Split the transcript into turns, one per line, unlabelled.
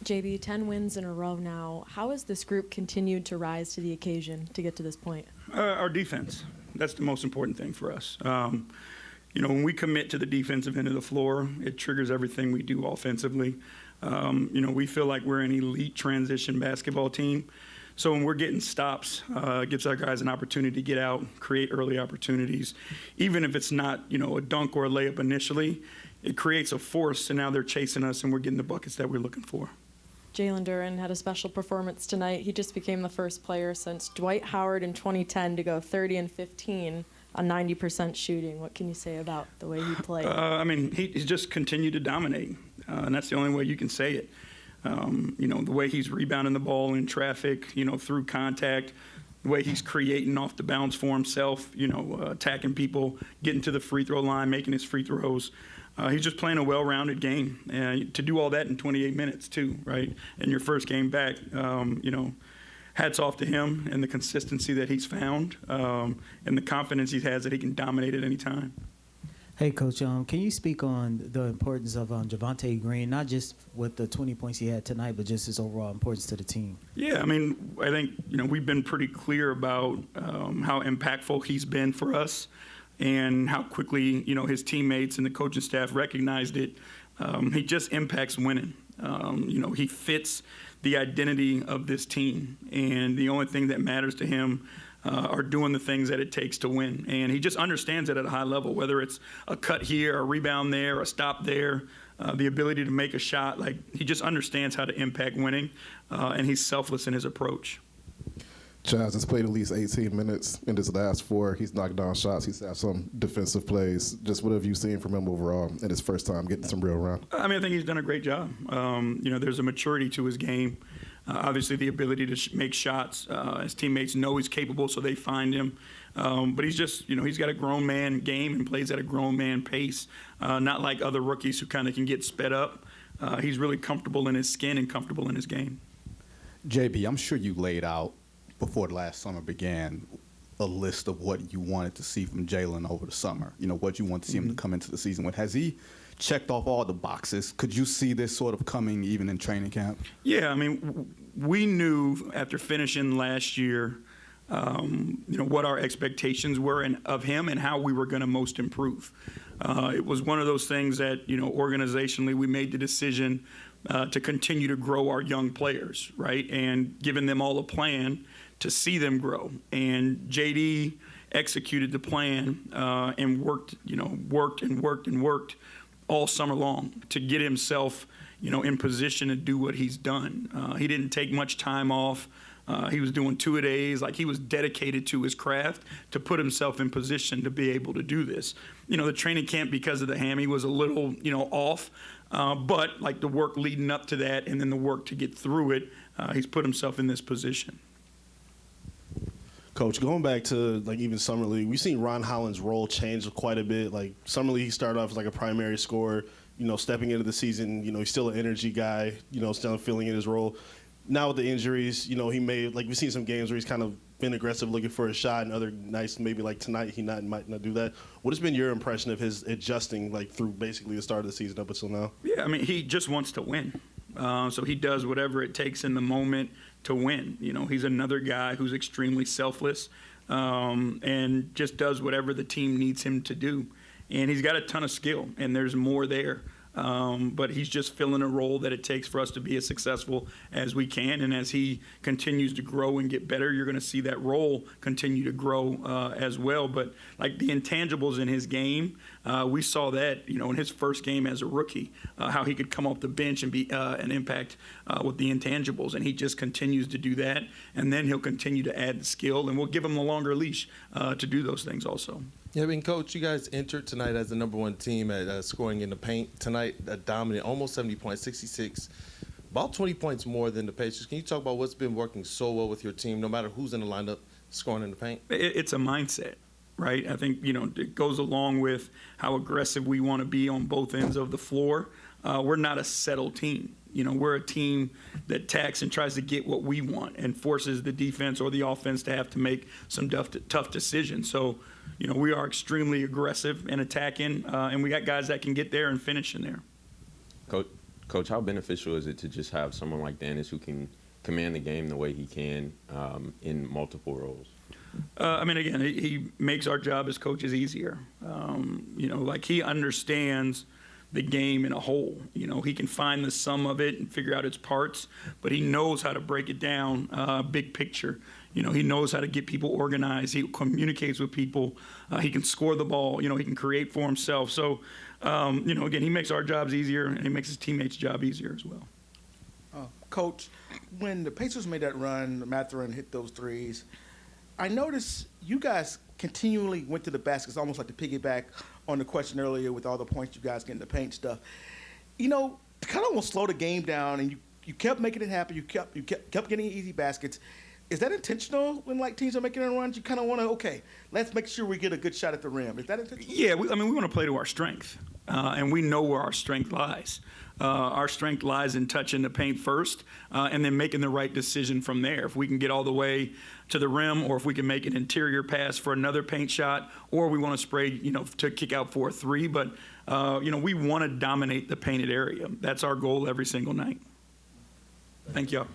JB, 10 wins in a row now. How has this group continued to rise to the occasion to get to this point?
Our defense. That's the most important thing for us. When we commit to the defensive end of the floor, it triggers everything we do offensively. We feel like we're an elite transition basketball team. So when we're getting stops, it gives our guys an opportunity to get out, create early opportunities. Even if it's not, a dunk or a layup initially, it creates a force, and now they're chasing us, and we're getting the buckets that we're looking for.
𝗙𝗢𝗟𝗢𝗪 had a special performance tonight. He just became the first player since Dwight Howard in 2010 to go 30 and 15 on 90% shooting. What can you say about the way he played?
He's just continued to dominate, and that's the only way you can say it. The way he's rebounding the ball in traffic, through contact, the way he's creating off the bounce for himself, attacking people, getting to the free throw line, making his free throws. He's just playing a well-rounded game. And to do all that in 28 minutes, too, right? In your first game back, hats off to him and the consistency that he's found and the confidence he has that he can dominate at any time.
Hey, Coach, can you speak on the importance of Javonte Green, not just with the 20 points he had tonight, but just his overall importance to the team?
Yeah, I think, we've been pretty clear about how impactful he's been for us and how quickly, his teammates and the coaching staff recognized it. He just impacts winning. He fits the identity of this team, and the only thing that matters to him are doing the things that it takes to win. And he just understands it at a high level, whether it's a cut here, a rebound there, a stop there, the ability to make a shot. He just understands how to impact winning, and he's selfless in his approach.
Chaz has played at least 18 minutes in his last 4. He's knocked down shots. He's had some defensive plays. Just what have you seen from him overall in his first time getting some real run?
I think he's done a great job. There's a maturity to his game. Obviously, the ability to make shots. His teammates know he's capable, so they find him. But he's just, he's got a grown man game and plays at a grown man pace, not like other rookies who kind of can get sped up. He's really comfortable in his skin and comfortable in his game.
JB, I'm sure you laid out before the last summer began a list of what you wanted to see from Jalen over the summer, what you want to see him to come into the season with. Has he checked off all the boxes? Could you see this sort of coming even in training camp?
Yeah, we knew after finishing last year, what our expectations were of him and how we were going to most improve. It was one of those things that, organizationally we made the decision to continue to grow our young players, right, and giving them all a plan to see them grow. And JD executed the plan and worked all summer long to get himself, in position to do what he's done. He didn't take much time off. He was doing 2-a-days. He was dedicated to his craft to put himself in position to be able to do this. The training camp, because of the hammy, was a little, off. But the work leading up to that and then the work to get through it, he's put himself in this position.
Coach, going back to even Summer League, we've seen Ron Holland's role change quite a bit. Summer League, he started off as a primary scorer. Stepping into the season, he's still an energy guy. Still filling in his role. Now with the injuries, he made we've seen some games where he's kind of been aggressive looking for a shot, and other nights maybe tonight he might not do that. What has been your impression of his adjusting through basically the start of the season up until now?
Yeah, he just wants to win. So he does whatever it takes in the moment to win. He's another guy who's extremely selfless and just does whatever the team needs him to do. And he's got a ton of skill, and there's more there. But he's just filling a role that it takes for us to be as successful as we can. And as he continues to grow and get better, you're going to see that role continue to grow as well. But the intangibles in his game, we saw that, in his first game as a rookie, how he could come off the bench and be an impact with the intangibles. And he just continues to do that. And then he'll continue to add the skill, and we'll give him a longer leash to do those things also.
Yeah, Coach, you guys entered tonight as the #1 team at scoring in the paint. Tonight, dominant, almost 70 points, 66, about 20 points more than the Pacers. Can you talk about what's been working so well with your team, no matter who's in the lineup, scoring in the paint?
It's a mindset, right? I think, it goes along with how aggressive we want to be on both ends of the floor. We're not a settled team. We're a team that attacks and tries to get what we want and forces the defense or the offense to have to make some tough decisions. So, we are extremely aggressive and attacking, and we got guys that can get there and finish in there.
Coach, how beneficial is it to just have someone like Dennis who can command the game the way he can in multiple roles?
I mean, again, he makes our job as coaches easier. Like he understands the game in a whole. He can find the sum of it and figure out its parts, but he knows how to break it down, big picture. He knows how to get people organized. He communicates with people. He can score the ball. He can create for himself. So, again, he makes our jobs easier, and he makes his teammates' job easier as well.
Coach, when the Pacers made that run, Mathurin hit those threes, I noticed you guys continually went to the basket. It's almost like the piggyback on the question earlier with all the points you guys get in the paint stuff. Kind of almost slow the game down, and you kept making it happen. You kept getting easy baskets. Is that intentional when teams are making runs? You kind of want to, okay, let's make sure we get a good shot at the rim. Is that intentional?
Yeah, we want to play to our strength, and we know where our strength lies. Our strength lies in touching the paint first and then making the right decision from there. If we can get all the way to the rim, or if we can make an interior pass for another paint shot, or we want to spray, to kick out for a three. But, we want to dominate the painted area. That's our goal every single night. Thank y'all.